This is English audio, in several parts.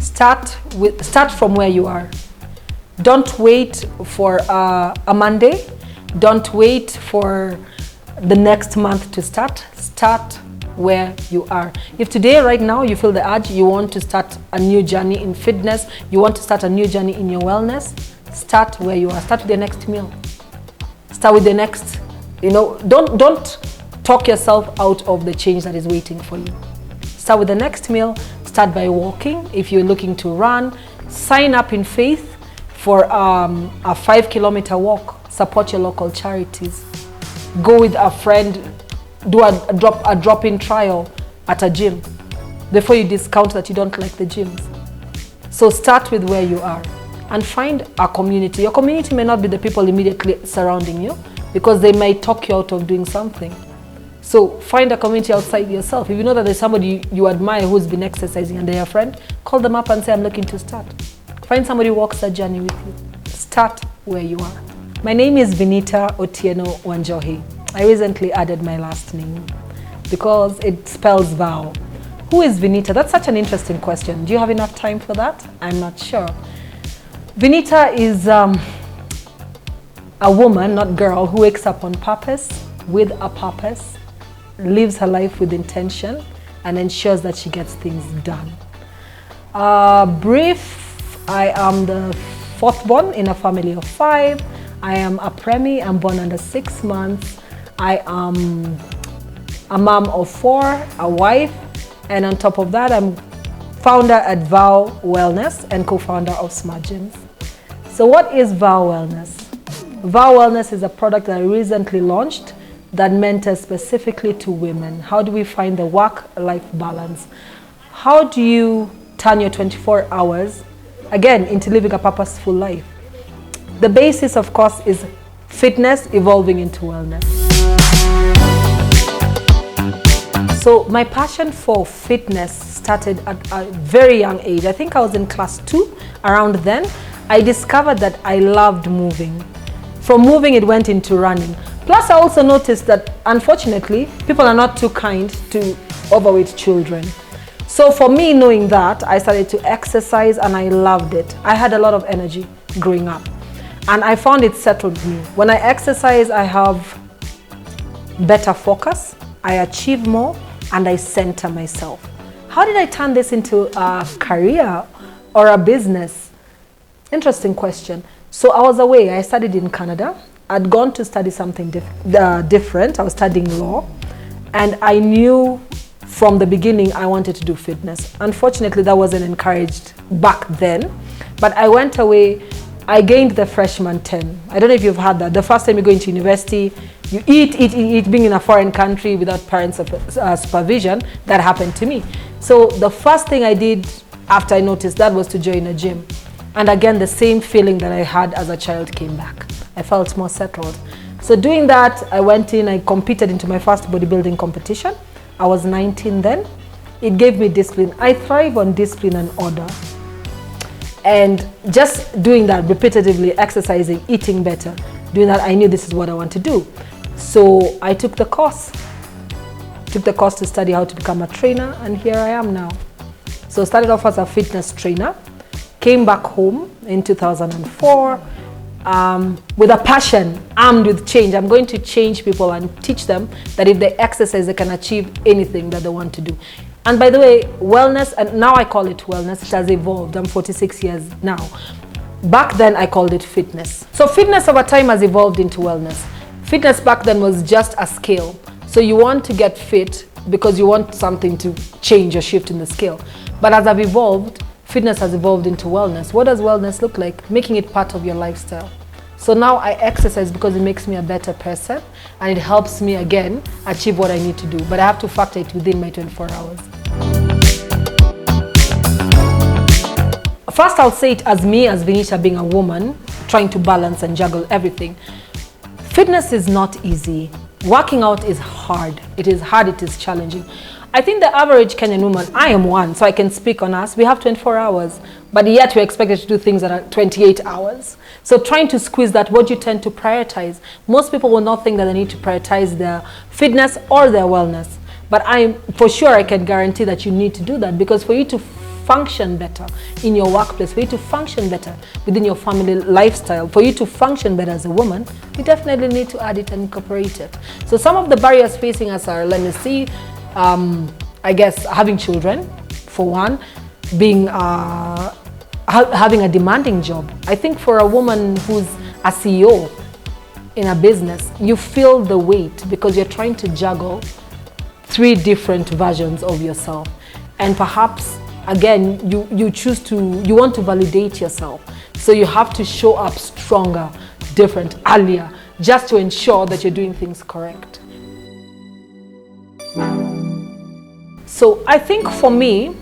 Start from where you are. Don't wait for a Monday. Don't wait for the next month to start. Start where you are. If today, right now, you feel the urge, you want to start a new journey in fitness, you want to start a new journey in your wellness, start where you are. Start with the next meal. Start with the next, don't talk yourself out of the change that is waiting for you. Start with the next meal. Start by walking. If you're looking to run, sign up in faith for a 5-kilometer walk. Support your local charities. Go with a friend, do a drop-in trial at a gym before you discount that you don't like the gyms. So start with where you are and find a community. Your community may not be the people immediately surrounding you because they might talk you out of doing something. So find a community outside yourself. If you know that there's somebody you admire who's been exercising and they're your friend, call them up and say, I'm looking to start. Find somebody who walks that journey with you. Start where you are. My name is Vinita Otieno Wanjohi. I recently added my last name because it spells vow. Who is Vinita? That's such an interesting question. Do you have enough time for that? I'm not sure. Vinita is a woman, not girl, who wakes up on purpose, with a purpose, lives her life with intention, and ensures that she gets things done. Brief, I am the fourth born in a family of 5. I am a preemie. I'm born under 6 months. I am a mom of 4, a wife, and on top of that, I'm founder at Vow Wellness and co-founder of Smart Gyms. So what is Vow Wellness? Vow Wellness is a product that I recently launched that mentors specifically to women. How do we find the work-life balance? How do you turn your 24 hours, again, into living a purposeful life? The basis, of course, is fitness evolving into wellness. So my passion for fitness started at a very young age. I think I was in class 2. Around then, I discovered that I loved moving. From moving, it went into running. Plus, I also noticed that, unfortunately, people are not too kind to overweight children. So for me, knowing that, I started to exercise and I loved it. I had a lot of energy growing up. And I found it settled me. When I exercise, I have better focus, I achieve more, and I center myself. How did I turn this into a career or a business? Interesting question. So I was away. I studied in Canada. I'd gone to study something different. I was studying law. And I knew from the beginning I wanted to do fitness. Unfortunately, that wasn't encouraged back then. But I went away. I gained the freshman 10. I don't know if you've had that. The first time you go into university, you eat, being in a foreign country without parents' supervision. That happened to me. So the first thing I did after I noticed that was to join a gym. And again, the same feeling that I had as a child came back. I felt more settled. So doing that, I went in, I competed into my first bodybuilding competition. I was 19 then. It gave me discipline. I thrive on discipline and order. And just doing that repetitively, exercising, eating better, doing that, I knew this is what I want to do. So I took the course. Took the course to study how to become a trainer, and here I am now. So started off as a fitness trainer, came back home in 2004 with a passion, armed with change. I'm going to change people and teach them that if they exercise, they can achieve anything that they want to do. And by the way, wellness, and now I call it wellness, it has evolved. I'm 46 years now. Back then, I called it fitness. So fitness over time has evolved into wellness. Fitness back then was just a scale. So you want to get fit because you want something to change or shift in the scale. But as I've evolved, fitness has evolved into wellness. What does wellness look like? Making it part of your lifestyle. So now I exercise because it makes me a better person and it helps me again achieve what I need to do. But I have to factor it within my 24 hours. First, I'll say it as me, as Vinita, being a woman, trying to balance and juggle everything. Fitness is not easy. Working out is hard. It is hard, it is challenging. I think the average Kenyan woman, I am one, so I can speak on us, we have 24 hours, but yet we're expected to do things that are 28 hours. So trying to squeeze that, what you tend to prioritize. Most people will not think that they need to prioritize their fitness or their wellness. But for sure, I can guarantee that you need to do that, because for you to function better in your workplace, for you to function better within your family lifestyle, for you to function better as a woman, you definitely need to add it and incorporate it. So some of the barriers facing us are, let me see, I guess having children, for one, being having a demanding job. I think for a woman who's a CEO in a business, you feel the weight because you're trying to juggle 3 different versions of yourself. And perhaps, again, you want to validate yourself. So you have to show up stronger, different, earlier, just to ensure that you're doing things correct. So I think for me,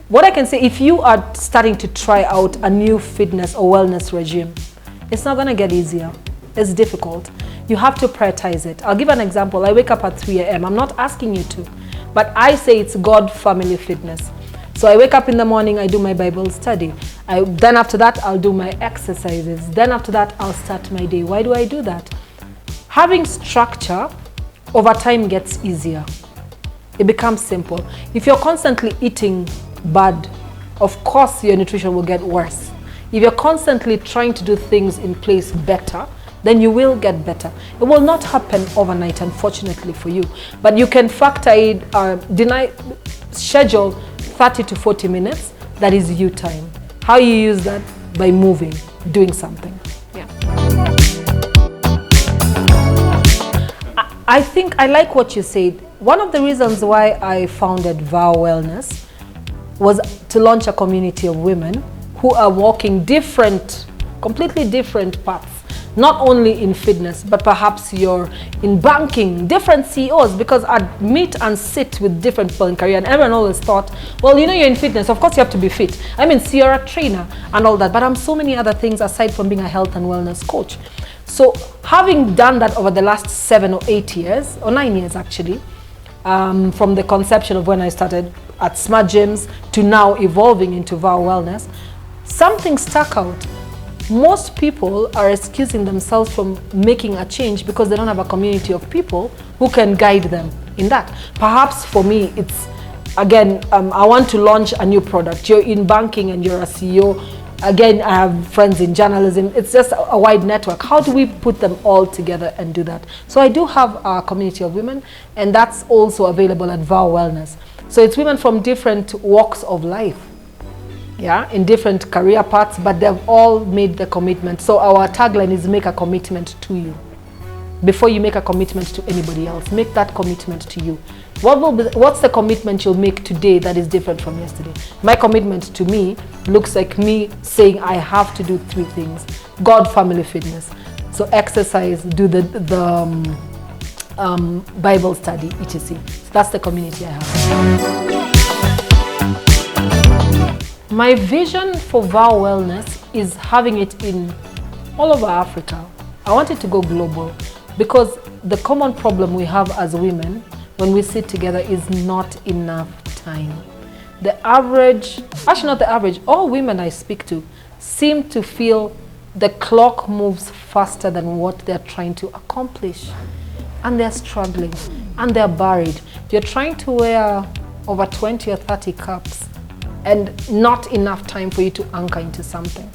what I can say, if you are starting to try out a new fitness or wellness regime, it's not going to get easier. It's difficult. You have to prioritize it. I'll give an example. I wake up at 3 a.m. I'm not asking you to, but I say it's God family fitness. So I wake up in the morning, I do my Bible study. Then after that, I'll do my exercises. Then after that, I'll start my day. Why do I do that? Having structure over time gets easier. It becomes simple. If you're constantly eating bad, of course your nutrition will get worse. If you're constantly trying to do things in place better, then you will get better. It will not happen overnight, unfortunately for you, but you can factor in, schedule 30 to 40 minutes, that is you time. How you use that? By moving, doing something. Yeah. I think I like what you said. One of the reasons why I founded Vow Wellness was to launch a community of women who are walking completely different paths, not only in fitness, but perhaps you're in banking, different CEOs, because I'd meet and sit with different people in career, and everyone always thought, well, you're in fitness, of course you have to be fit. I mean, so you're a trainer and all that, but I'm so many other things aside from being a health and wellness coach. So having done that over the last 7 or 8 years, or 9 years actually, from the conception of when I started at Smart Gyms to now evolving into Vow Wellness, something stuck out. Most people are excusing themselves from making a change because they don't have a community of people who can guide them in that. Perhaps for me, it's, again, I want to launch a new product. You're in banking and you're a CEO. Again, I have friends in journalism. It's just a wide network. How do we put them all together and do that? So I do have a community of women, and that's also available at Vow Wellness. So it's women from different walks of life, yeah, in different career paths, but they've all made the commitment. So our tagline is make a commitment to you. Before you make a commitment to anybody else, make that commitment to you. What's the commitment you'll make today that is different from yesterday? My commitment to me looks like me saying I have to do 3 things. God, family, fitness. So exercise, do the Bible study, etc. So that's the community I have. My vision for Vow Wellness is having it in all over Africa. I want it to go global because the common problem we have as women when we sit together is not enough time. The average, actually not the average, all women I speak to seem to feel the clock moves faster than what they're trying to accomplish. And they're struggling and they're buried. You're trying to wear over 20 or 30 cups and not enough time for you to anchor into something.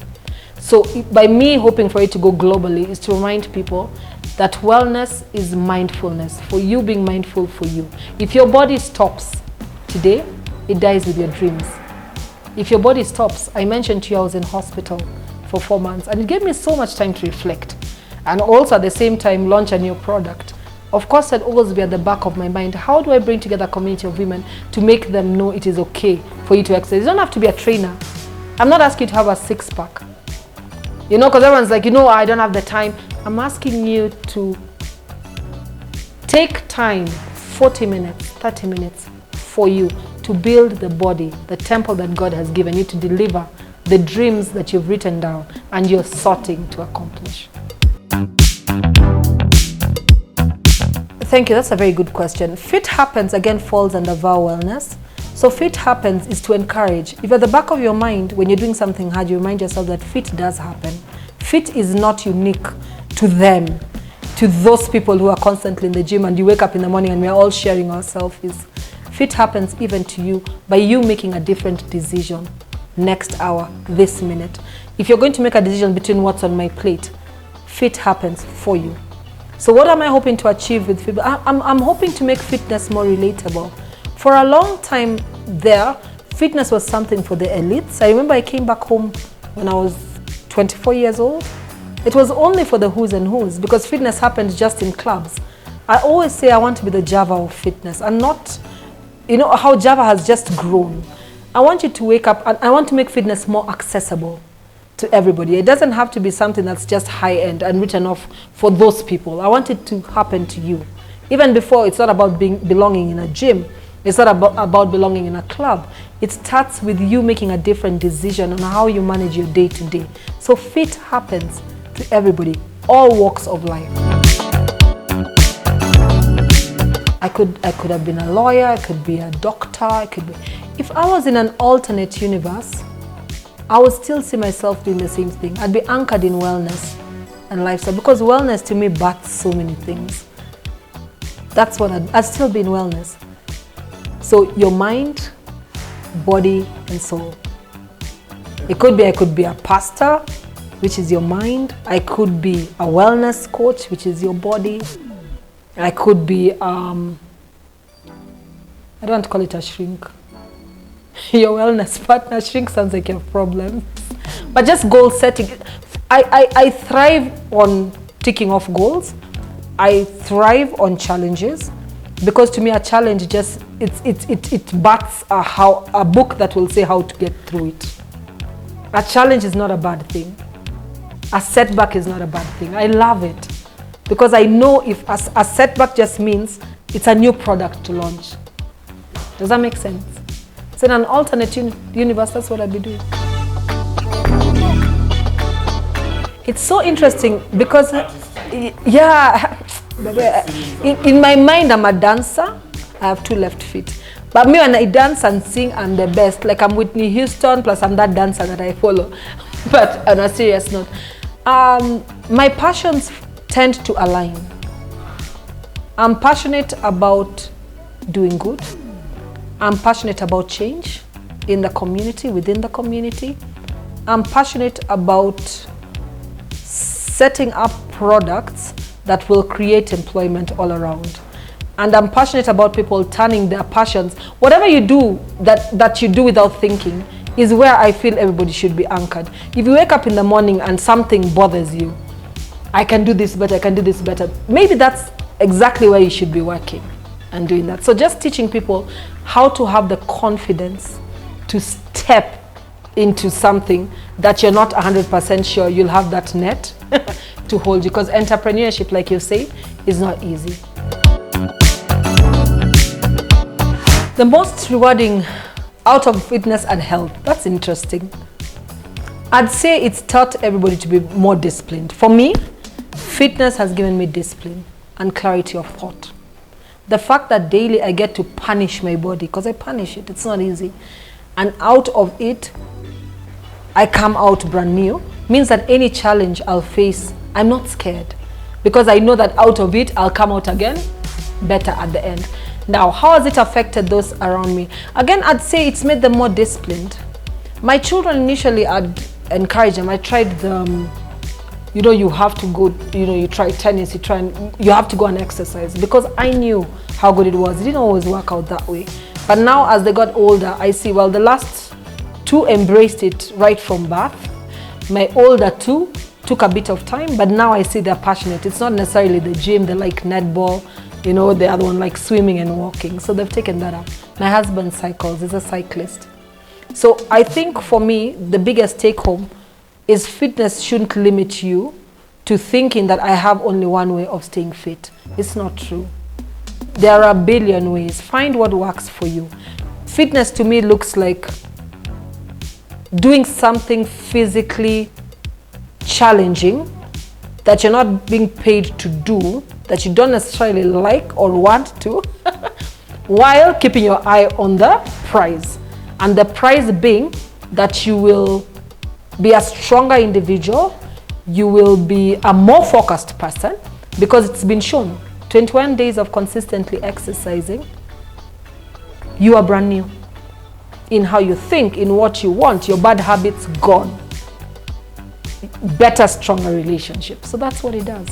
So by me hoping for it to go globally is to remind people that wellness is mindfulness, for you being mindful for you. If your body stops today, it dies with your dreams. If your body stops, I mentioned to you I was in hospital for 4 months and it gave me so much time to reflect and also at the same time launch a new product. Of course, I'd always be at the back of my mind, how do I bring together a community of women to make them know it is okay for you to exercise? You don't have to be a trainer. I'm not asking you to have a 6-pack. Because everyone's like, I don't have the time. I'm asking you to take time, 40 minutes, 30 minutes for you to build the body, the temple that God has given you to deliver the dreams that you've written down and you're sorting to accomplish. Thank you, that's a very good question. Fit Happens, again, falls under Vow Wellness. So Fit Happens is to encourage. If at the back of your mind, when you're doing something hard, you remind yourself that fit does happen. Fit is not unique to them, to those people who are constantly in the gym and you wake up in the morning and we're all sharing our selfies. Fit happens even to you by you making a different decision next hour, this minute. If you're going to make a decision between what's on my plate, fit happens for you. So what am I hoping to achieve with fit? I'm hoping to make fitness more relatable. For a long time there, fitness was something for the elites. I remember I came back home when I was 24 years old. It was only for the who's and who's, because fitness happened just in clubs. I always say I want to be the Java of fitness, and not, you know, how Java has just grown. I want you to wake up, and I want to make fitness more accessible to everybody. It doesn't have to be something that's just high-end and written off for those people. I want it to happen to you. Even before, it's not about belonging in a gym. It's not about belonging in a club. It starts with you making a different decision on how you manage your day-to-day. So fit happens to everybody, all walks of life. I could have been a lawyer, I could be a doctor, I could be... If I was in an alternate universe, I would still see myself doing the same thing. I'd be anchored in wellness and lifestyle, because wellness to me births so many things. That's what I'd still be in wellness. So your mind, body, and soul. It could be, I could be a pastor, which is your mind. I could be a wellness coach, which is your body. I could be, I don't want to call it a shrink. Your wellness partner. Shrink sounds like you have problems. But just goal setting. I thrive on ticking off goals. I thrive on challenges, because to me a challenge just, it backs a book that will say how to get through it. A challenge is not a bad thing. A setback is not a bad thing. I love it, because I know if a setback just means it's a new product to launch. Does that make sense? So in an alternate universe, that's what I'd be doing. It's so interesting because, yeah, in my mind I'm a dancer. I have 2 left feet. But me, when I dance and sing, I'm the best. Like I'm Whitney Houston, plus I'm that dancer that I follow. But on a serious note, my passions tend to align. I'm passionate about doing good. I'm passionate about change in the community, within the community. I'm passionate about setting up products that will create employment all around. And I'm passionate about people turning their passions. Whatever you do that you do without thinking is where I feel everybody should be anchored. If you wake up in the morning and something bothers you, I can do this better, I can do this better. Maybe that's exactly where you should be working and doing that. So just teaching people how to have the confidence to step into something that you're not 100% sure you'll have that net to hold you, because entrepreneurship, like you say, is not easy. The most rewarding out of fitness and health, that's interesting. I'd say it's taught everybody to be more disciplined. For me, fitness has given me discipline and clarity of thought. The fact that daily I get to punish my body, because I punish it, it's not easy. And out of it, I come out brand new, means that any challenge I'll face, I'm not scared, because I know that out of it, I'll come out again better at the end. Now, how has it affected those around me? Again, I'd say it's made them more disciplined. My children initially, I'd encourage them. I tried the, you have to go, you try tennis, you have to go and exercise, because I knew how good it was. It didn't always work out that way. But now as they got older, I see, well, the last 2 embraced it right from birth. My older 2 took a bit of time, but now I see they're passionate. It's not necessarily the gym, they like netball, the other one like swimming and walking. So they've taken that up. My husband cycles, he's a cyclist. So I think for me, the biggest take home is fitness shouldn't limit you to thinking that I have only one way of staying fit. It's not true. There are a billion ways. Find what works for you. Fitness to me looks like doing something physically challenging that you're not being paid to do, that you don't necessarily like or want to, while keeping your eye on the prize. And the prize being that you will be a stronger individual, you will be a more focused person, because it's been shown 21 days of consistently exercising you are brand new. In how you think, in what you want, your bad habits gone. Better, stronger relationship. So that's what it does.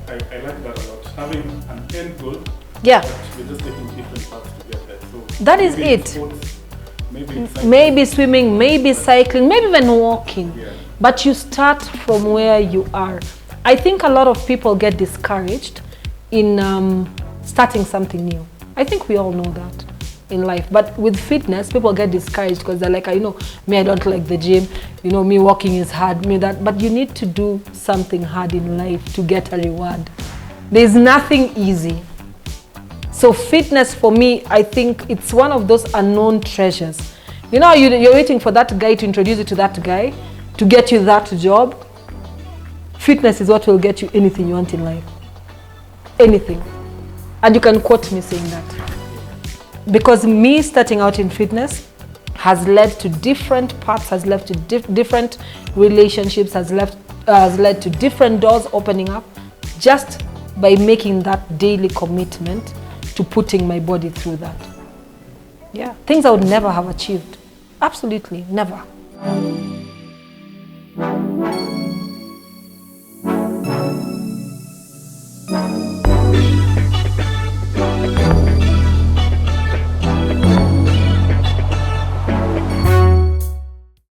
I like that a lot. Having an end goal, yeah, but we're just taking different paths to get there. So that is it. Sports, maybe swimming, maybe cycling, maybe even walking. Yeah. But you start from where you are. I think a lot of people get discouraged in starting something new. I think we all know that in life. But with fitness, people get discouraged because they're like, I don't like the gym. Me walking is hard, me that. But you need to do something hard in life to get a reward. There's nothing easy. So fitness for me, I think it's one of those unknown treasures. You're waiting for that guy to introduce you to that guy, to get you that job. Fitness is what will get you anything you want in life. Anything. And you can quote me saying that. Because me starting out in fitness has led to different paths, has led to different relationships, has led to different doors opening up, just by making that daily commitment to putting my body through that. Yeah, things I would never have achieved. Absolutely, never.